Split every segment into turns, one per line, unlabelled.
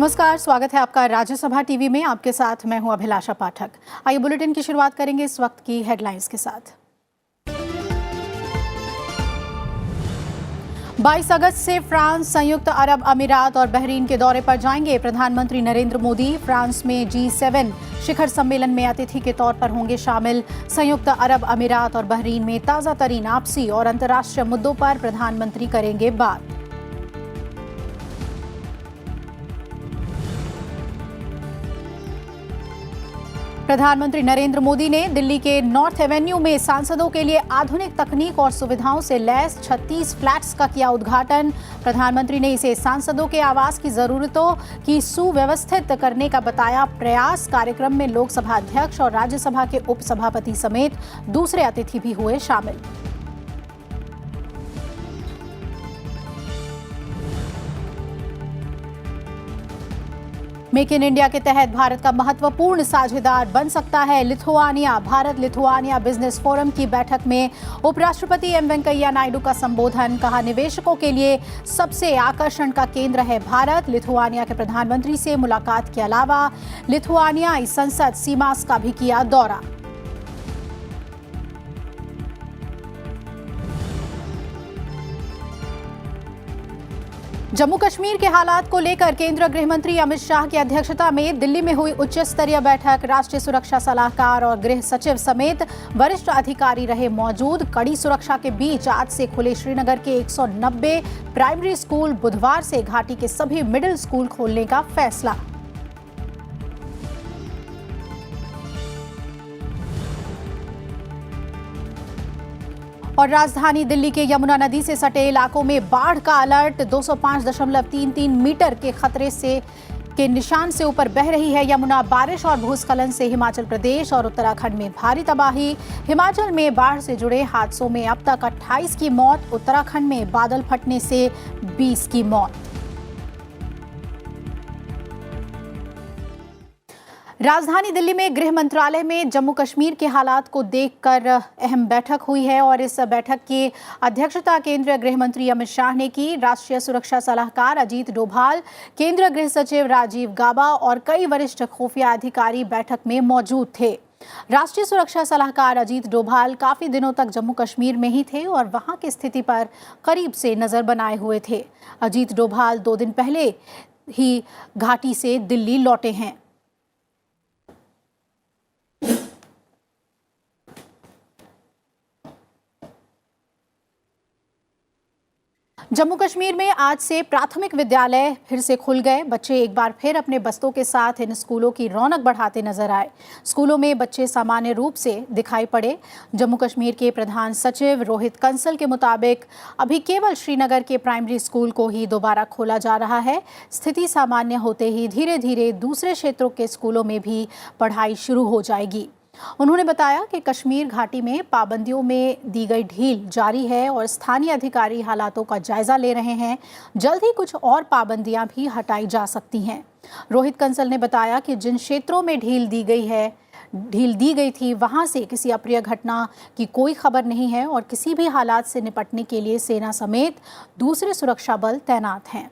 नमस्कार, स्वागत है आपका राज्यसभा टीवी में। आपके साथ मैं हूं अभिलाषा पाठक। आइए बुलेटिन की शुरुआत करेंगे इस वक्त की हेडलाइंस के साथ। 22 अगस्त से फ्रांस, संयुक्त अरब अमीरात और बहरीन के दौरे पर जाएंगे प्रधानमंत्री नरेंद्र मोदी। फ्रांस में G7 शिखर सम्मेलन में अतिथि के तौर पर होंगे शामिल। संयुक्त अरब अमीरात और बहरीन में ताजा तरीन आपसी और अंतर्राष्ट्रीय मुद्दों पर प्रधानमंत्री करेंगे बात। प्रधानमंत्री नरेंद्र मोदी ने दिल्ली के नॉर्थ एवेन्यू में सांसदों के लिए आधुनिक तकनीक और सुविधाओं से लैस 36 फ्लैट्स का किया उद्घाटन। प्रधानमंत्री ने इसे सांसदों के आवास की जरूरतों की सुव्यवस्थित करने का बताया प्रयास। कार्यक्रम में लोकसभा अध्यक्ष और राज्यसभा के उपसभापति समेत दूसरे अतिथि भी हुए शामिल। मेक इन इंडिया के तहत भारत का महत्वपूर्ण साझेदार बन सकता है Lithuania. Bharat Lithuania business forum की बैठक में उपराष्ट्रपति एम वेंकैया नायडू का संबोधन। कहा, निवेशकों के लिए सबसे आकर्षण का केंद्र है भारत। लिथुआनिया के प्रधानमंत्री से मुलाकात के अलावा लिथुआनियाई संसद सीमास का भी किया दौरा। जम्मू कश्मीर के हालात को लेकर केंद्रीय गृह मंत्री अमित शाह की अध्यक्षता में दिल्ली में हुई उच्च स्तरीय बैठक। राष्ट्रीय सुरक्षा सलाहकार और गृह सचिव समेत वरिष्ठ अधिकारी रहे मौजूद। कड़ी सुरक्षा के बीच आज से खुले श्रीनगर के 190 प्राइमरी स्कूल। बुधवार से घाटी के सभी मिडिल स्कूल खोलने का फैसला। और राजधानी दिल्ली के यमुना नदी से सटे इलाकों में बाढ़ का अलर्ट। 205.33 मीटर के खतरे से के निशान से ऊपर बह रही है यमुना। बारिश और भूस्खलन से हिमाचल प्रदेश और उत्तराखंड में भारी तबाही। हिमाचल में बाढ़ से जुड़े हादसों में अब तक 28 की मौत। उत्तराखंड में बादल फटने से 20 की मौत। राजधानी दिल्ली में गृह मंत्रालय में जम्मू कश्मीर के हालात को देखकर अहम बैठक हुई है और इस बैठक की अध्यक्षता केंद्रीय गृह मंत्री अमित शाह ने की। राष्ट्रीय सुरक्षा सलाहकार अजीत डोभाल, केंद्रीय गृह सचिव राजीव गाबा और कई वरिष्ठ खुफिया अधिकारी बैठक में मौजूद थे। राष्ट्रीय सुरक्षा सलाहकार अजीत डोभाल काफी दिनों तक जम्मू कश्मीर में ही थे और वहां की स्थिति पर करीब से नजर बनाए हुए थे। अजीत डोभाल 2 दिन पहले ही घाटी से दिल्ली लौटे हैं। जम्मू कश्मीर में आज से प्राथमिक विद्यालय फिर से खुल गए। बच्चे एक बार फिर अपने बस्तों के साथ इन स्कूलों की रौनक बढ़ाते नजर आए। स्कूलों में बच्चे सामान्य रूप से दिखाई पड़े। जम्मू कश्मीर के प्रधान सचिव रोहित कंसल के मुताबिक अभी केवल श्रीनगर के प्राइमरी स्कूल को ही दोबारा खोला जा रहा है। स्थिति सामान्य होते ही धीरे धीरे दूसरे क्षेत्रों के स्कूलों में भी पढ़ाई शुरू हो जाएगी। उन्होंने बताया कि कश्मीर घाटी में पाबंदियों में दी गई ढील जारी है और स्थानीय अधिकारी हालातों का जायजा ले रहे हैं। जल्द ही कुछ और पाबंदियां भी हटाई जा सकती हैं। रोहित कंसल ने बताया कि जिन क्षेत्रों में ढील दी गई थी वहां से किसी अप्रिय घटना की कोई खबर नहीं है और किसी भी हालात से निपटने के लिए सेना समेत दूसरे सुरक्षा बल तैनात हैं।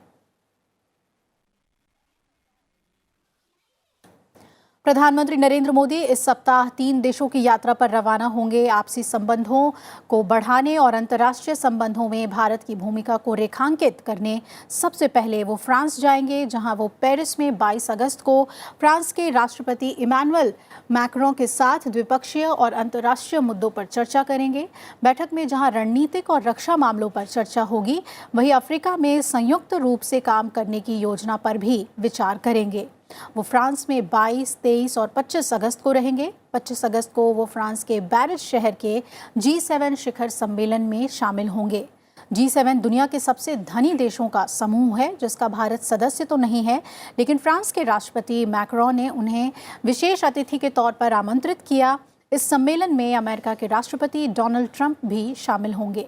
प्रधानमंत्री नरेंद्र मोदी इस सप्ताह 3 देशों की यात्रा पर रवाना होंगे। आपसी संबंधों को बढ़ाने और अंतर्राष्ट्रीय संबंधों में भारत की भूमिका को रेखांकित करने सबसे पहले वो फ्रांस जाएंगे, जहां वो पेरिस में 22 अगस्त को फ्रांस के राष्ट्रपति इमैनुअल मैक्रों के साथ द्विपक्षीय और अंतर्राष्ट्रीय मुद्दों पर चर्चा करेंगे। बैठक में जहां रणनीतिक और रक्षा मामलों पर चर्चा होगी, वहीं अफ्रीका में संयुक्त रूप से काम करने की योजना पर भी विचार करेंगे। वो फ्रांस में 22, 23 और 25 अगस्त को रहेंगे। 25 अगस्त को वो फ्रांस के पेरिस शहर के G7 शिखर सम्मेलन में शामिल होंगे। G7 दुनिया के सबसे धनी देशों का समूह है, जिसका भारत सदस्य तो नहीं है, लेकिन फ्रांस के राष्ट्रपति मैक्रों ने उन्हें विशेष अतिथि के तौर पर आमंत्रित किया। इस सम्मेलन में अमेरिका के राष्ट्रपति डोनाल्ड ट्रंप भी शामिल होंगे।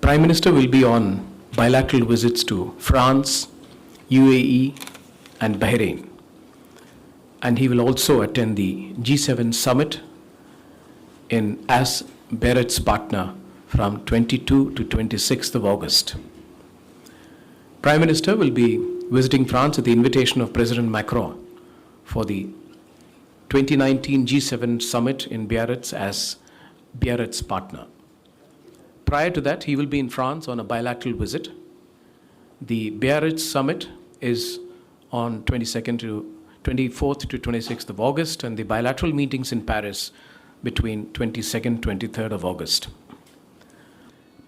Prime Minister will be on bilateral visits to France, UAE and Bahrain, and he will also attend the G7 summit as Barrett's partner from 22 to 26th of August. Prime Minister will be visiting France at the invitation of President Macron for the 2019 G7 summit in Biarritz as Biarritz partner. Prior to that, he will be in France on a bilateral visit. The Biarritz summit is on 24th to 26th of August, and the bilateral meetings in Paris between 22nd, 23rd of August.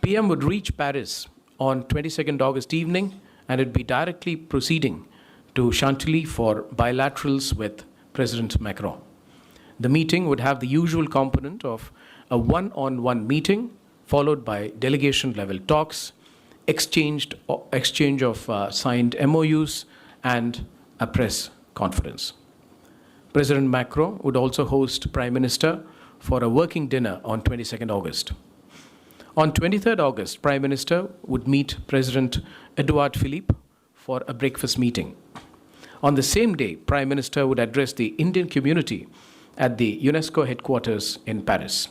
PM would reach Paris on 22nd August evening, and it'd be directly proceeding to Chantilly for bilaterals with President Macron. The meeting would have the usual component of a one-on-one meeting, followed by delegation-level talks, exchange of signed MOUs, and a press conference. President Macron would also host Prime Minister for a working dinner on 22nd August. On 23rd August, Prime Minister would meet President Edouard Philippe for a breakfast meeting. On the same day, Prime Minister would address the Indian community at the UNESCO headquarters in Paris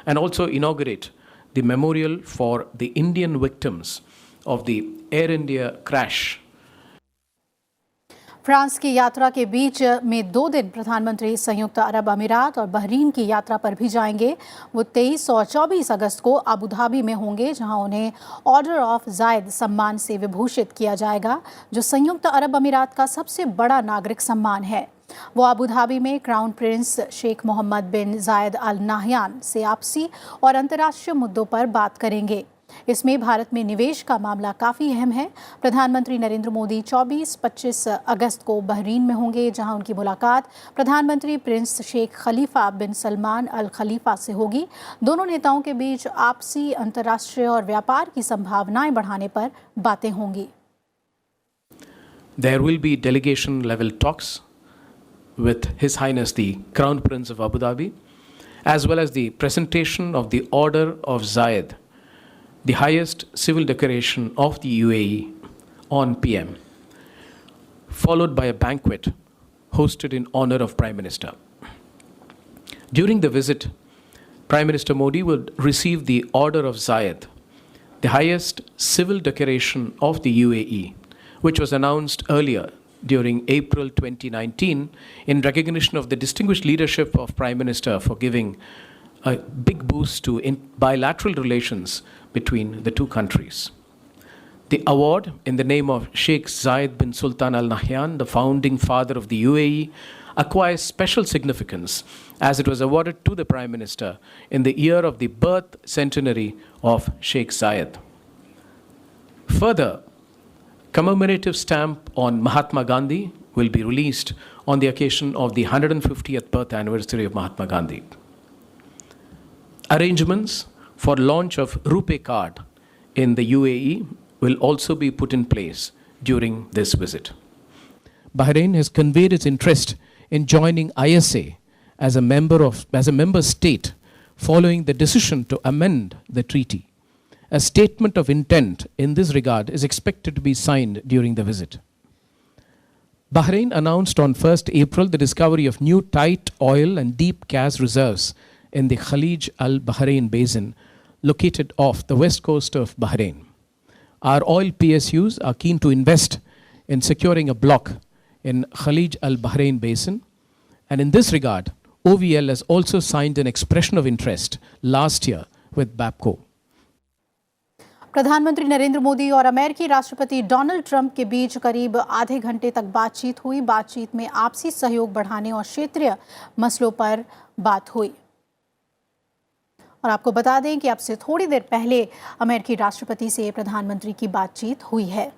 and also inaugurate the memorial for the Indian victims of the Air India crash.
France की यात्रा के बीच में 2 दिन प्रधानमंत्री संयुक्त अरब अमीरात और Bahrain की यात्रा पर भी जाएंगे। वो 23 और 24 अगस्त को अबू धाबी में होंगे, जहां उन्हें ऑर्डर ऑफ जायद सम्मान से विभूषित किया जाएगा, जो संयुक्त अरब अमीरात का सबसे बड़ा नागरिक सम्मान है। वो अबू धाबी में क्राउन प्रिंस शेख मोहम्मद बिन जायद अल नाहयान से आपसी और अंतर्राष्ट्रीय मुद्दों पर बात करेंगे। इसमें भारत में निवेश का मामला काफ़ी अहम है। प्रधानमंत्री नरेंद्र मोदी 24-25 अगस्त को बहरीन में होंगे, जहां उनकी मुलाकात प्रधानमंत्री प्रिंस शेख खलीफा बिन सलमान अल खलीफा से होगी। दोनों नेताओं के बीच आपसी, अंतर्राष्ट्रीय और व्यापार की संभावनाएं बढ़ाने पर बातें होंगी।
There will be delegation level talks with His Highness the Crown Prince of Abu Dhabi, as well as the presentation of the Order of Zayed, the highest civil decoration of the UAE, on PM, followed by a banquet hosted in honor of Prime Minister. During the visit, Prime Minister Modi would receive the Order of Zayed, the highest civil decoration of the UAE, which was announced earlier during April 2019 in recognition of the distinguished leadership of Prime Minister for giving a big boost to bilateral relations between the two countries. The award, in the name of Sheikh Zayed bin Sultan Al Nahyan, the founding father of the UAE, acquires special significance as it was awarded to the Prime Minister in the year of the birth centenary of Sheikh Zayed. Further, commemorative stamp on Mahatma Gandhi will be released on the occasion of the 150th birth anniversary of Mahatma Gandhi. Arrangements for launch of RuPay card in the UAE will also be put in place during this visit. Bahrain has conveyed its interest in joining ISA as a member state following the decision to amend the treaty. A statement of intent in this regard is expected to be signed during the visit. Bahrain announced on 1st April the discovery of new tight oil and deep gas reserves in the Khalij al-Bahrain basin located off the west coast of Bahrain. Our oil PSUs are keen to invest in securing a block in Khalij al-Bahrain basin, and in this regard, OVL has also signed an expression of interest last year with BAPCO.
प्रधानमंत्री नरेंद्र मोदी और अमेरिकी राष्ट्रपति Donald Trump के बीच करीब आधे घंटे तक बातचीत हुई। बातचीत में आपसी सहयोग बढ़ाने और क्षेत्रीय मसलों पर बात हुई। और आपको बता दें कि अब से थोड़ी देर पहले अमेरिकी राष्ट्रपति से प्रधानमंत्री की बातचीत हुई है।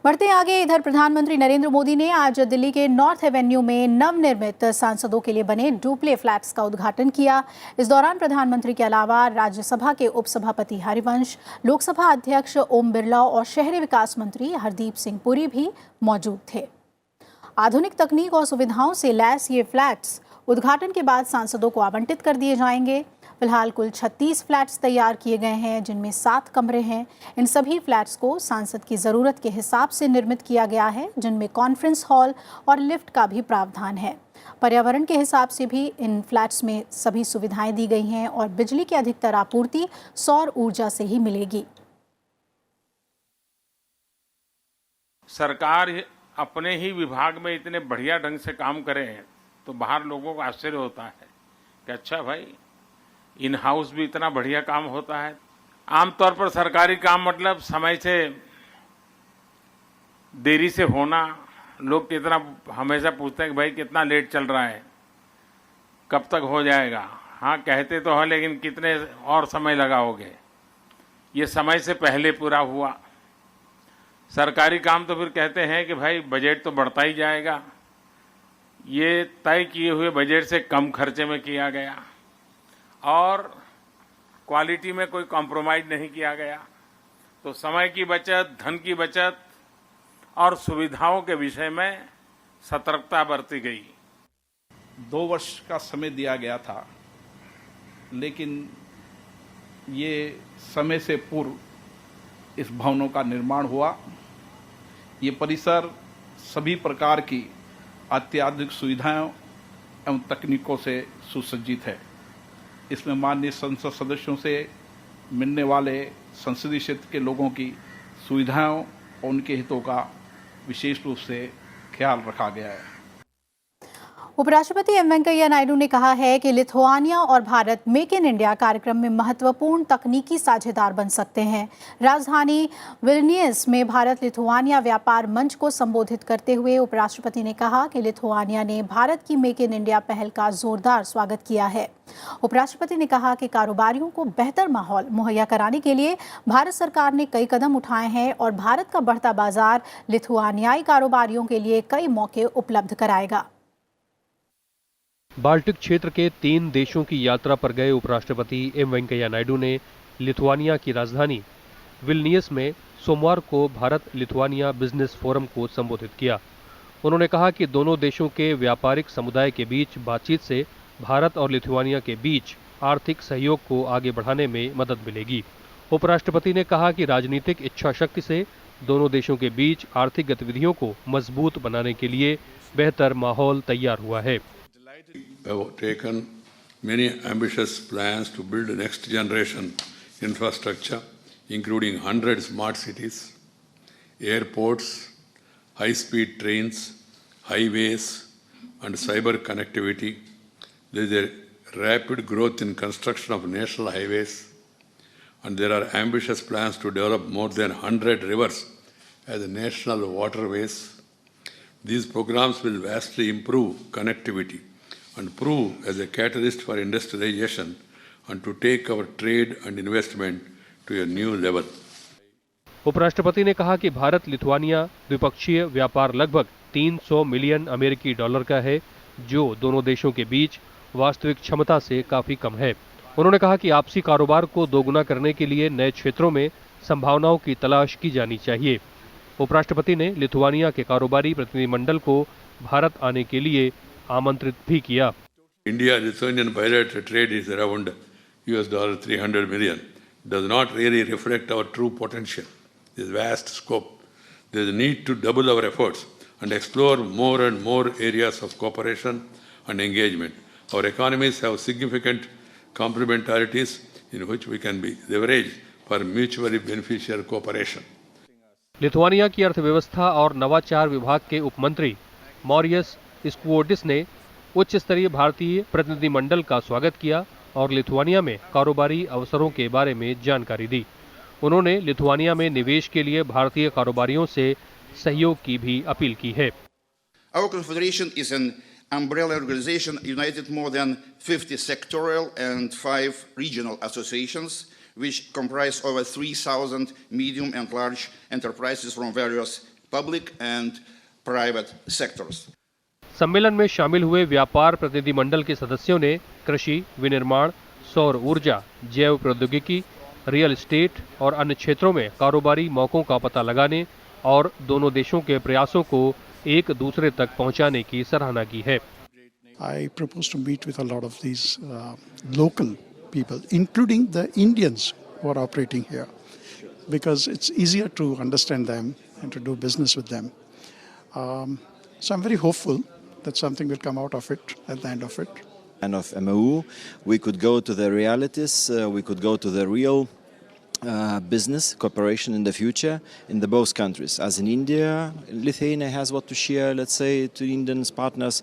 बढ़ते आगे, इधर प्रधानमंत्री नरेंद्र मोदी ने आज दिल्ली के नॉर्थ एवेन्यू में नवनिर्मित सांसदों के लिए बने डुप्ले फ्लैट्स का उद्घाटन किया। इस दौरान प्रधानमंत्री के अलावा राज्यसभा के उपसभापति हरिवंश, लोकसभा अध्यक्ष ओम बिरला और शहरी विकास मंत्री हरदीप सिंह पुरी भी मौजूद थे। आधुनिक तकनीक और सुविधाओं से लैस ये फ्लैट्स उद्घाटन के बाद सांसदों को आवंटित कर दिए जाएंगे। फिलहाल कुल 36 फ्लैट्स तैयार किए गए हैं, जिनमें 7 कमरे हैं। इन सभी फ्लैट्स को सांसद की ज़रूरत के हिसाब से निर्मित किया गया है, जिनमें कॉन्फ्रेंस हॉल और लिफ्ट का भी प्रावधान है। पर्यावरण के हिसाब से भी इन फ्लैट्स में सभी सुविधाएं दी गई हैं और बिजली की अधिकतर आपूर्ति सौर ऊर्जा से ही मिलेगी।
सरकार अपने ही विभाग में इतने बढ़िया ढंग से काम करे तो बाहर लोगों को आश्चर्य होता है कि अच्छा भाई, इन हाउस भी इतना बढ़िया काम होता है। आमतौर पर सरकारी काम मतलब समय से देरी से होना। लोग कितना हमेशा पूछते हैं कि भाई कितना लेट चल रहा है, कब तक हो जाएगा। हाँ कहते तो है, लेकिन कितने और समय लगाओगे। ये समय से पहले पूरा हुआ। सरकारी काम तो फिर कहते हैं कि भाई बजट तो बढ़ता ही जाएगा। ये तय किए हुए बजट से कम खर्चे में किया गया और क्वालिटी में कोई कॉम्प्रोमाइज़ नहीं किया गया। तो समय की बचत, धन की बचत और सुविधाओं के विषय में सतर्कता बरती गई।
2 वर्ष का समय दिया गया था, लेकिन ये समय से पूर्व इस भवनों का निर्माण हुआ। ये परिसर सभी प्रकार की अत्याधुनिक सुविधाओं एवं तकनीकों से सुसज्जित है। इसमें माननीय संसद सदस्यों से मिलने वाले संसदीय क्षेत्र के लोगों की सुविधाओं और उनके हितों का विशेष रूप से ख्याल रखा गया है।
उपराष्ट्रपति एम वेंकैया नायडू ने कहा है कि लिथुआनिया और भारत मेक इन इंडिया कार्यक्रम में महत्वपूर्ण तकनीकी साझेदार बन सकते हैं। राजधानी विल्नियस में भारत लिथुआनिया व्यापार मंच को संबोधित करते हुए उपराष्ट्रपति ने कहा कि लिथुआनिया ने भारत की मेक इन इंडिया पहल का जोरदार स्वागत किया है। उपराष्ट्रपति ने कहा कि कारोबारियों को बेहतर माहौल मुहैया कराने के लिए भारत सरकार ने कई कदम उठाए हैं और भारत का बढ़ता बाजार लिथुआनियाई कारोबारियों के लिए कई मौके उपलब्ध कराएगा।
बाल्टिक क्षेत्र के 3 देशों की यात्रा पर गए उपराष्ट्रपति एम वेंकैया नायडू ने लिथुआनिया की राजधानी विल्नियस में सोमवार को भारत लिथुआनिया बिजनेस फोरम को संबोधित किया। उन्होंने कहा कि दोनों देशों के व्यापारिक समुदाय के बीच बातचीत से भारत और लिथुआनिया के बीच आर्थिक सहयोग को आगे बढ़ाने में मदद मिलेगी। उपराष्ट्रपति ने कहा कि राजनीतिक इच्छा शक्ति से दोनों देशों के बीच आर्थिक गतिविधियों को मजबूत बनाने के लिए बेहतर माहौल तैयार हुआ है।
have taken many ambitious plans to build next generation infrastructure, including 100 smart cities, airports, high-speed trains, highways, and cyber connectivity. There is a rapid growth in construction of national highways, and there are ambitious plans to develop more than 100 rivers as national waterways. These programs will vastly improve connectivity and prove as a catalyst for industrialization and to take our trade and investment to a new level.
उपराष्ट्रपति ने कहा कि Bharat Lithuania द्विपक्षीय व्यापार लगभग 300 million अमेरिकी dollar का है, जो दोनों देशों के बीच वास्तविक क्षमता से काफी कम है। उन्होंने कहा कि आपसी कारोबार को दोगुना करने के लिए नए क्षेत्रों में संभावनाओं की तलाश की जानी चाहिए। उपराष्ट्रपति ने लिथुआनिया के कारोबारी प्रतिनिधिमंडल को भारत आने के लिए आमंत्रित भी किया।
India-Lithuanian bilateral trade is around $300 million. Does not really reflect our true potential. There is vast scope. There is a need to double our efforts and explore more and more areas of cooperation and engagement. Our economies have significant complementarities in which we can be leveraged for mutually beneficial cooperation.
Lithuania की अर्थव्यवस्था और नवाचार विभाग के उपमंत्री मॉरियस स्कुओडिस ने उच्च स्तरीय भारतीय प्रतिनिधिमंडल का स्वागत किया और लिथुआनिया में कारोबारी अवसरों के बारे में जानकारी दी। उन्होंने लिथुआनिया में निवेश के लिए भारतीय कारोबारियों से सहयोग की भी अपील की है।
Our confederation is an umbrella organization united more than 50 sectoral and 5 regional associations, which comprise over 3,000 medium and large enterprises from various public and private sectors.
सम्मेलन में शामिल हुए व्यापार प्रतिनिधिमंडल के सदस्यों ने कृषि, विनिर्माण, सौर ऊर्जा, जैव प्रौद्योगिकी, रियल एस्टेट और अन्य क्षेत्रों में कारोबारी मौकों का पता लगाने और दोनों देशों के प्रयासों को एक दूसरे तक पहुंचाने की सराहना की है।
I propose to meet with a lot of these local people, including the Indians who are operating here, because it's easier to understand them and to do business with them. So I'm very hopeful that something will come out of it at the end of it.
And of MOU, we could go to the realities, we could go to the real business cooperation in the future in the both countries. As in India, Lithuania has what to share, let's say, to Indian partners.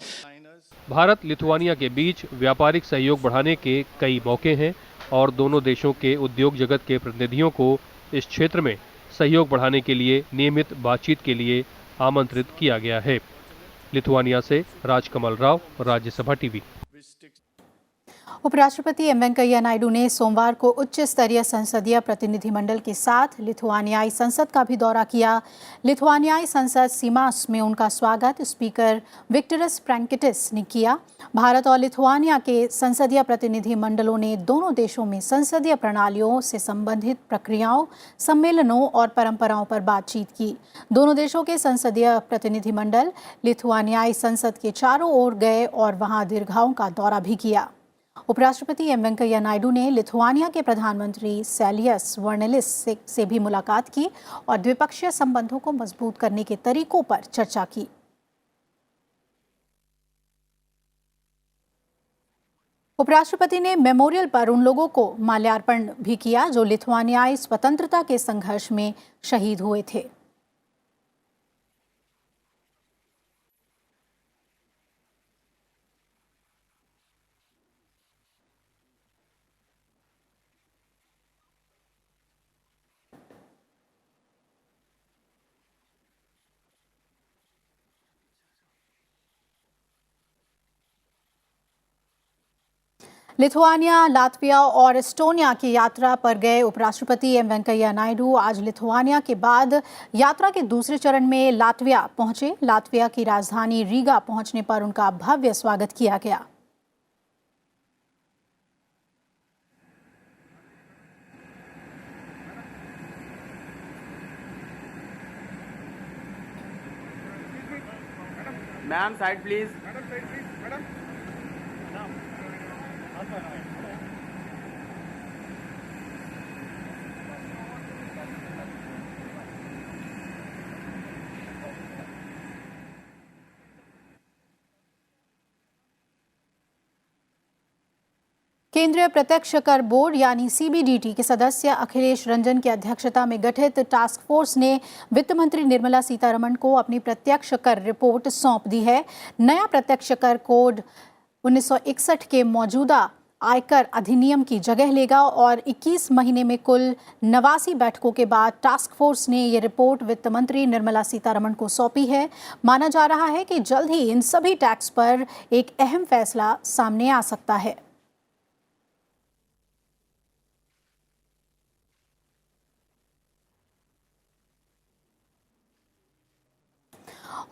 Bharat Lithuania के बीच व्यापारिक सहयोग बढ़ाने के कई मौके हैं और दोनों देशों के उद्योग जगत के प्रतिनिधियों को इस क्षेत्र में सहयोग बढ़ाने के लिए नियमित बातचीत के लिए आमंत्रित किया गया है। लिथुआनिया से राजकमल राव, राज्यसभा टीवी।
उपराष्ट्रपति एम वेंकैया नायडू ने सोमवार को उच्च स्तरीय संसदीय प्रतिनिधिमंडल के साथ लिथुआनियाई संसद का भी दौरा किया। लिथुआनियाई संसद सीमास में उनका स्वागत स्पीकर विक्टोरिस प्रेंकिटिस ने किया। भारत और लिथुआनिया के संसदीय प्रतिनिधिमंडलों ने दोनों देशों में संसदीय प्रणालियों से संबंधित प्रक्रियाओं, सम्मेलनों और परंपराओं पर बातचीत की। दोनों देशों के संसदीय प्रतिनिधिमंडल लिथुआनियाई संसद के चारों ओर गए और वहां दीर्घाओं का दौरा भी किया। उपराष्ट्रपति एम वेंकैया नायडू ने लिथुआनिया के प्रधानमंत्री सैलियस वर्नेलिस से भी मुलाकात की और द्विपक्षीय संबंधों को मजबूत करने के तरीकों पर चर्चा की। उपराष्ट्रपति ने मेमोरियल पर उन लोगों को माल्यार्पण भी किया जो लिथुआनियाई स्वतंत्रता के संघर्ष में शहीद हुए थे। लिथुआनिया, लातविया और एस्टोनिया की यात्रा पर गए उपराष्ट्रपति एम वेंकैया नायडू आज लिथुआनिया के बाद यात्रा के दूसरे चरण में लातविया पहुंचे। लातविया की राजधानी रीगा पहुंचने पर उनका भव्य स्वागत किया गया।
Ma'am side please.
केंद्रीय प्रत्यक्ष कर बोर्ड यानी सीबीडीटी के सदस्य अखिलेश रंजन की अध्यक्षता में गठित टास्क फोर्स ने वित्त मंत्री निर्मला सीतारमण को अपनी प्रत्यक्ष कर रिपोर्ट सौंप दी है। नया प्रत्यक्ष कर कोड 1961 के मौजूदा आयकर अधिनियम की जगह लेगा और 21 महीने में कुल 89 बैठकों के बाद टास्क फोर्स ने ये रिपोर्ट वित्त मंत्री निर्मला सीतारमण को सौंपी है। माना जा रहा है कि जल्द ही इन सभी टैक्स पर एक अहम फैसला सामने आ सकता है।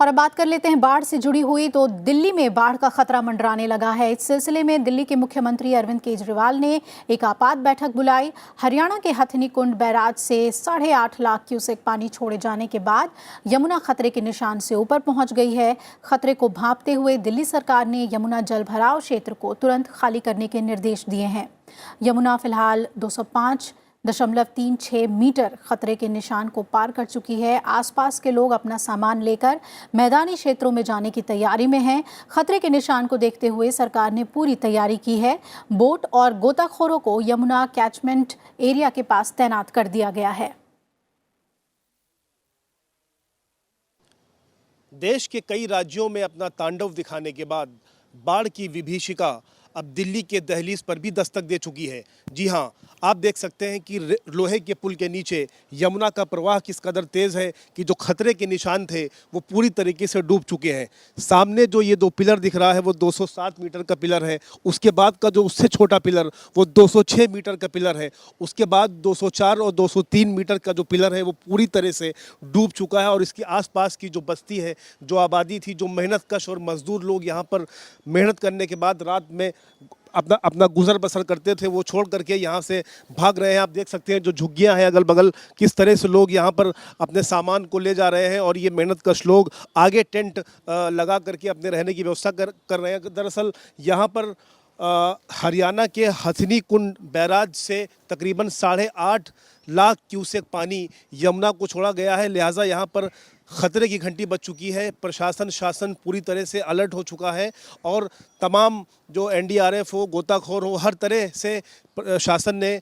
और अब बात कर लेते हैं बाढ़ से जुड़ी हुई। तो दिल्ली में बाढ़ का खतरा मंडराने लगा है। इस सिलसिले में दिल्ली के मुख्यमंत्री अरविंद केजरीवाल ने एक आपात बैठक बुलाई। हरियाणा के हथनी कुंड बैराज से 8.5 लाख क्यूसेक पानी छोड़े जाने के बाद यमुना खतरे के निशान से ऊपर पहुंच गई है। खतरे को भांपते हुए दिल्ली सरकार ने यमुना जल भराव क्षेत्र को तुरंत खाली करने के निर्देश दिए हैं। यमुना फिलहाल 205.36 मीटर खतरे के निशान को पार कर चुकी है। आसपास के लोग अपना सामान लेकर मैदानी क्षेत्रों में जाने की तैयारी में हैं। खतरे के निशान को देखते हुए सरकार ने पूरी तैयारी की है। बोट और गोताखोरों को यमुना कैचमेंट एरिया के पास तैनात कर दिया गया है।
देश के कई राज्यों में अपना तांडव दिखाने के बाद बाढ़ की विभीषिका अब दिल्ली के दहलीज पर भी दस्तक दे चुकी है। जी हां, आप देख सकते हैं कि लोहे के पुल के नीचे यमुना का प्रवाह किस कदर तेज़ है कि जो खतरे के निशान थे वो पूरी तरीके से डूब चुके हैं। सामने जो ये 2 पिलर दिख रहा है वो 207 मीटर का पिलर है। उसके बाद का जो उससे छोटा पिलर वो 206 मीटर का पिलर है। उसके बाद 204 और 203 मीटर का जो पिलर है वो पूरी तरह से डूब चुका है। और इसके आसपास की जो बस्ती है, जो आबादी थी, जो मेहनतकश और मजदूर लोग यहाँ पर मेहनत करने के बाद रात में अपना गुजर बसर करते थे, वो छोड़ करके यहाँ से भाग रहे हैं। आप देख सकते हैं जो झुग्गियाँ हैं अगल बगल, किस तरह से लोग यहाँ पर अपने सामान को ले जा रहे हैं और ये मेहनतकश लोग आगे टेंट लगा करके अपने रहने की व्यवस्था कर रहे हैं। दरअसल यहाँ पर हरियाणा के हथनी कुंड बैराज से तकरीबन 8.5 लाख क्यूसेक पानी यमुना को छोड़ा गया है। लिहाजा यहाँ पर खतरे की घंटी बज चुकी है। प्रशासन शासन पूरी तरह से अलर्ट हो चुका है और तमाम जो एनडीआरएफ हो, गोताखोर हो, हर तरह से शासन ने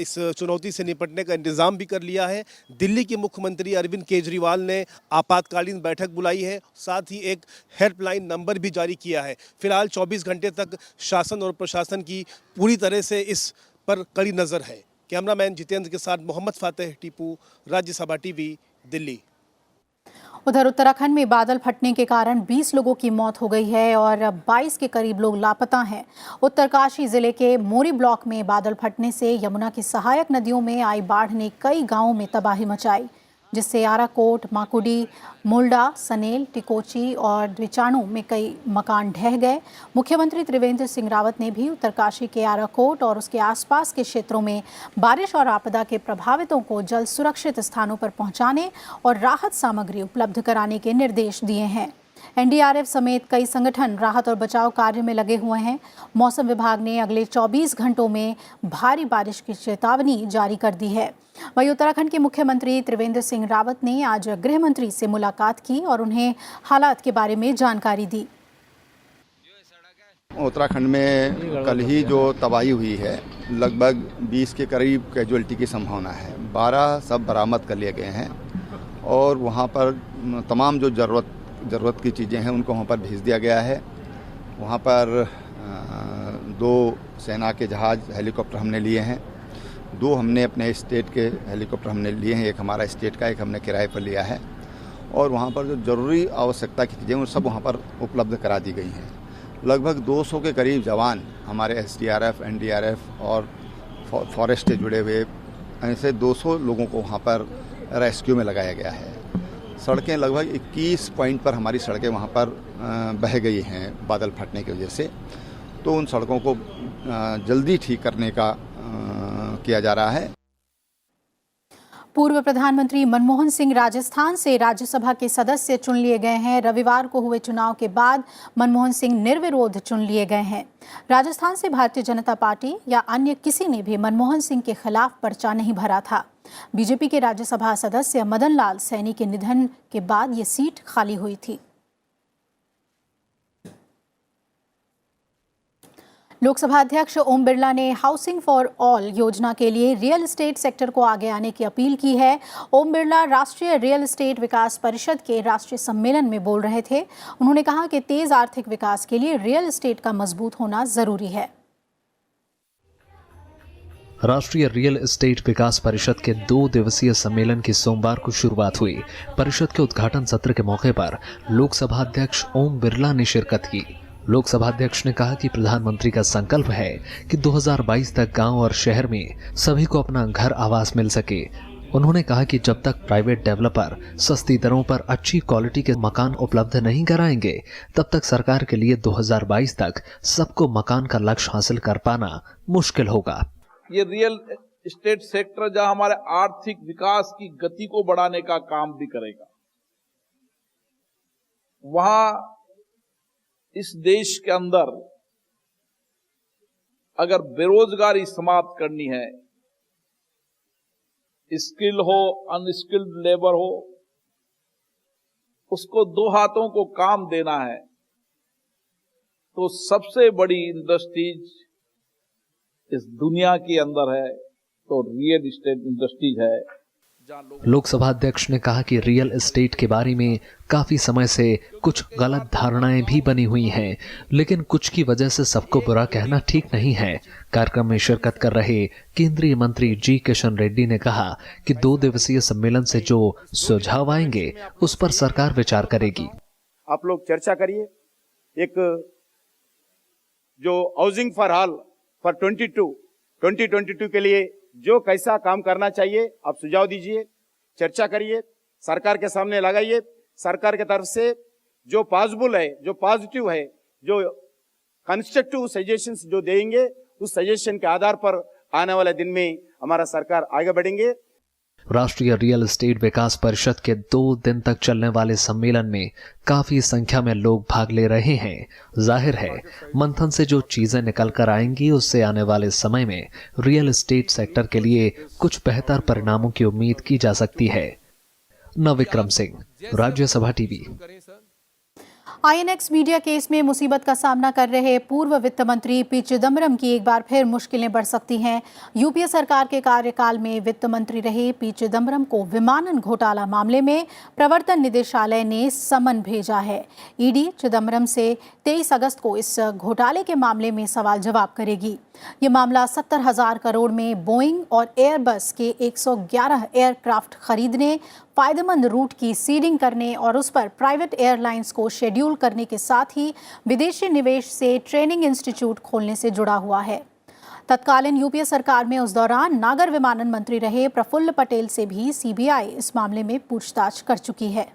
इस चुनौती से निपटने का इंतज़ाम भी कर लिया है। दिल्ली के मुख्यमंत्री अरविंद केजरीवाल ने आपातकालीन बैठक बुलाई है, साथ ही एक हेल्पलाइन नंबर भी जारी किया है। फिलहाल 24 घंटे तक शासन और प्रशासन की पूरी तरह से इस पर कड़ी नज़र है। कैमरामैन जितेंद्र के साथ मोहम्मद फातेह टीपू, राज्यसभा टीवी, दिल्ली।
उधर उत्तराखंड में बादल फटने के कारण 20 लोगों की मौत हो गई है और 22 के करीब लोग लापता हैं। उत्तरकाशी जिले के मोरी ब्लॉक में बादल फटने से यमुना की सहायक नदियों में आई बाढ़ ने कई गांवों में तबाही मचाई, जिससे आराकोट, माकुडी, मुल्डा, सनेल, टिकोची और द्विचाणु में कई मकान ढह गए। मुख्यमंत्री त्रिवेंद्र सिंह रावत ने भी उत्तरकाशी के आराकोट और उसके आसपास के क्षेत्रों में बारिश और आपदा के प्रभावितों को जल्द सुरक्षित स्थानों पर पहुंचाने और राहत सामग्री उपलब्ध कराने के निर्देश दिए हैं। एनडीआरएफ समेत कई संगठन राहत और बचाव कार्य में लगे हुए हैं। मौसम विभाग ने अगले 24 घंटों में भारी बारिश की चेतावनी जारी कर दी है। वहीं उत्तराखंड के मुख्यमंत्री त्रिवेंद्र सिंह रावत ने आज गृह मंत्री से मुलाकात की और उन्हें हालात के बारे में जानकारी दी।
उत्तराखंड में कल ही जो तबाही हुई है, लगभग 20 के करीब कैजुअल्टी की संभावना है। 12 सब बरामद कर लिए गए हैं और वहाँ पर तमाम जो ज़रूरत की चीज़ें हैं उनको वहाँ पर भेज दिया गया है। वहाँ पर 2 सेना के जहाज़ हेलीकॉप्टर हमने लिए हैं, 2 हमने अपने स्टेट के हेलीकॉप्टर हमने लिए हैं, एक हमारा स्टेट का, एक हमने किराए पर लिया है। और वहाँ पर जो ज़रूरी आवश्यकता की चीज़ें वो सब वहाँ पर उपलब्ध करा दी गई हैं। लगभग 200 के करीब जवान हमारे एसडीआरएफ, एनडीआरएफ और फॉरेस्ट से जुड़े हुए ऐसे 200 लोगों को वहाँ पर रेस्क्यू में लगाया गया है। सड़कें लगभग 21 पॉइंट पर हमारी सड़कें वहाँ पर बह गई हैं बादल फटने की वजह से, तो उन सड़कों को जल्दी ठीक करने का किया जा रहा है।
पूर्व प्रधानमंत्री मनमोहन सिंह राजस्थान से राज्यसभा के सदस्य चुन लिए गए हैं। रविवार को हुए चुनाव के बाद मनमोहन सिंह निर्विरोध चुन लिए गए हैं। राजस्थान से भारतीय जनता पार्टी या अन्य किसी ने भी मनमोहन सिंह के खिलाफ पर्चा नहीं भरा था। बीजेपी के राज्यसभा सदस्य मदन लाल सैनी के निधन के बाद ये सीट खाली हुई थी। लोकसभा अध्यक्ष ओम बिरला ने हाउसिंग फॉर ऑल योजना के लिए रियल एस्टेट सेक्टर को आगे आने की अपील की है। ओम बिरला राष्ट्रीय रियल एस्टेट विकास परिषद के राष्ट्रीय सम्मेलन में बोल रहे थे। उन्होंने कहा कि तेज आर्थिक विकास के लिए रियल एस्टेट का मजबूत होना जरूरी है।
राष्ट्रीय रियल एस्टेट विकास परिषद के 2 दिवसीय सम्मेलन की सोमवार को शुरुआत हुई। परिषद के उद्घाटन सत्र के मौके पर लोकसभा अध्यक्ष ओम बिरला ने शिरकत की। लोकसभा अध्यक्ष ने कहा कि प्रधानमंत्री का संकल्प है कि 2022 तक गांव और शहर में सभी को अपना घर आवास मिल सके। उन्होंने कहा कि जब तक प्राइवेट डेवलपर सस्ती दरों पर अच्छी क्वालिटी के मकान उपलब्ध नहीं कराएंगे, तब तक सरकार के लिए 2022 तक सबको मकान का लक्ष्य हासिल कर पाना मुश्किल होगा।
ये रियल एस्टेट सेक्टर जहां हमारे आर्थिक विकास की गति को बढ़ाने का काम भी करेगा, वहां इस देश के अंदर अगर बेरोजगारी समाप्त करनी है, स्किल हो अनस्किल्ड लेबर हो, उसको 2 हाथों को काम देना है, तो सबसे बड़ी इंडस्ट्रीज इस दुनिया के अंदर है तो रियल एस्टेट इंडस्ट्रीज है।
लोकसभा अध्यक्ष ने कहा कि रियल एस्टेट के बारे में काफी समय से कुछ गलत धारणाएं भी बनी हुई हैं, लेकिन कुछ की वजह से सबको बुरा कहना ठीक नहीं है। कार्यक्रम में शिरकत कर रहे केंद्रीय मंत्री जी किशन रेड्डी ने कहा कि 2 दिवसीय सम्मेलन से जो सुझाव आएंगे उस पर सरकार विचार करेगी।
आप लोग चर्चा करिए, एक जो हाउसिंग फॉर ऑल फॉर 2022 के लिए जो कैसा काम करना चाहिए आप सुझाव दीजिए, चर्चा करिए, सरकार के सामने लगाइए। सरकार की तरफ से जो पॉसिबल है, जो पॉजिटिव है, जो कंस्ट्रक्टिव सजेशंस जो देंगे, उस सजेशन के आधार पर आने वाले दिन में हमारा सरकार आगे बढ़ेंगे।
राष्ट्रीय रियल एस्टेट विकास परिषद के 2 दिन तक चलने वाले सम्मेलन में काफी संख्या में लोग भाग ले रहे हैं। जाहिर है मंथन से जो चीजें निकल कर आएंगी उससे आने वाले समय में रियल एस्टेट सेक्टर के लिए कुछ बेहतर परिणामों की उम्मीद की जा सकती है। न Vikram Singh. Rajya Sabha TV.
INX media case में मुसीबत का सामना कर रहे पूर्व वित्त मंत्री पी चिदम्बरम की एक बार फिर मुश्किलें बढ़ सकती हैं। यूपीए सरकार के कार्यकाल में वित्त मंत्री रहे पी चिदम्बरम को विमानन घोटाला मामले में प्रवर्तन निदेशालय ने समन भेजा है। ईडी चिदम्बरम से 23 अगस्त को इस घोटाले के मामले में सवाल जवाब करेगी। ये मामला 70,000 करोड़ में बोइंग और एयरबस के 111 एयरक्राफ्ट खरीदने, फायदेमंद रूट की सीडिंग करने और उस पर प्राइवेट एयरलाइंस को शेड्यूल करने के साथ ही विदेशी निवेश से ट्रेनिंग इंस्टीट्यूट खोलने से जुड़ा हुआ है। तत्कालीन यूपीए सरकार में उस दौरान नागर विमानन मंत्री रहे प्रफुल्ल पटेल से भी सीबीआई इस मामले में पूछताछ कर चुकी है।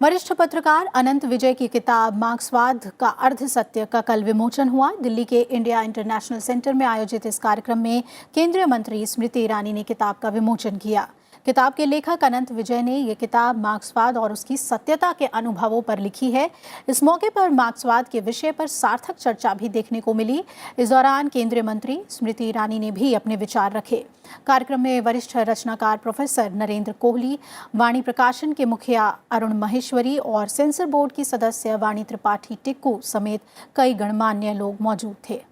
वरिष्ठ पत्रकार अनंत विजय की किताब मार्क्सवाद का अर्ध सत्य का कल विमोचन हुआ। दिल्ली के इंडिया इंटरनेशनल सेंटर में आयोजित इस कार्यक्रम में केंद्रीय मंत्री स्मृति ईरानी ने किताब का विमोचन किया। किताब के लेखक अनंत विजय ने यह किताब मार्क्सवाद और उसकी सत्यता के अनुभवों पर लिखी है। इस मौके पर मार्क्सवाद के विषय पर सार्थक चर्चा भी देखने को मिली। इस दौरान केंद्रीय मंत्री स्मृति ईरानी ने भी अपने विचार रखे। कार्यक्रम में वरिष्ठ रचनाकार प्रोफेसर नरेंद्र कोहली, वाणी प्रकाशन के मुखिया अरुण महेश्वरी और सेंसर बोर्ड की सदस्य वाणी त्रिपाठी टिक्कू समेत कई गणमान्य लोग मौजूद थे।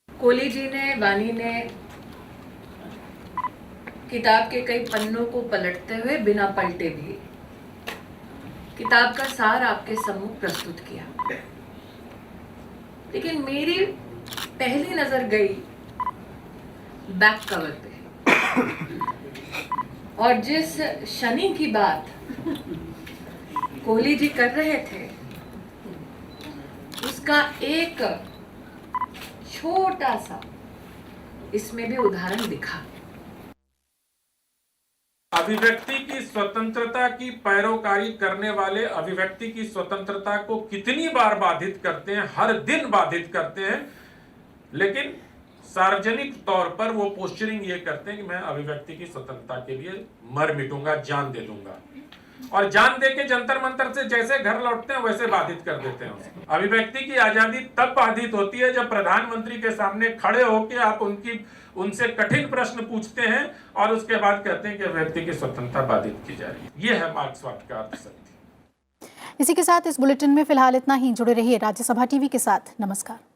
कोहली जी ने, वाणी ने किताब के कई पन्नों को पलटते हुए बिना पलटे भी किताब का सार आपके सम्मुख प्रस्तुत किया। लेकिन मेरी पहली नजर गई बैक कवर पे और जिस शनि की बात कोहली जी कर रहे थे उसका एक छोटा सा इसमें भी उदाहरण दिखा।
अभिव्यक्ति की स्वतंत्रता की पैरोकारी करने वाले अभिव्यक्ति की स्वतंत्रता को कितनी बार बाधित करते हैं, हर दिन बाधित करते हैं, लेकिन सार्वजनिक तौर पर वो पोस्चरिंग ये करते हैं कि मैं अभिव्यक्ति की स्वतंत्रता के लिए मर मिटूंगा, जान दे दूंगा, और जान दे के जंतर मंतर से जैसे घर लौटते हैं वैसे बाधित कर देते हैं उसको। अभिव्यक्ति की आजादी तब बाधित होती है जब प्रधानमंत्री के सामने खड़े होकर आप उनसे कठिन प्रश्न पूछते हैं और उसके बाद कहते हैं कि अभिव्यक्ति की स्वतंत्रता बाधित की जा रही है। यह है मार्क्सवाद का अर्थ सत्य।
इसी के साथ इस बुलेटिन में फिलहाल इतना ही। जुड़े रहिए राज्यसभा टीवी के साथ। नमस्कार।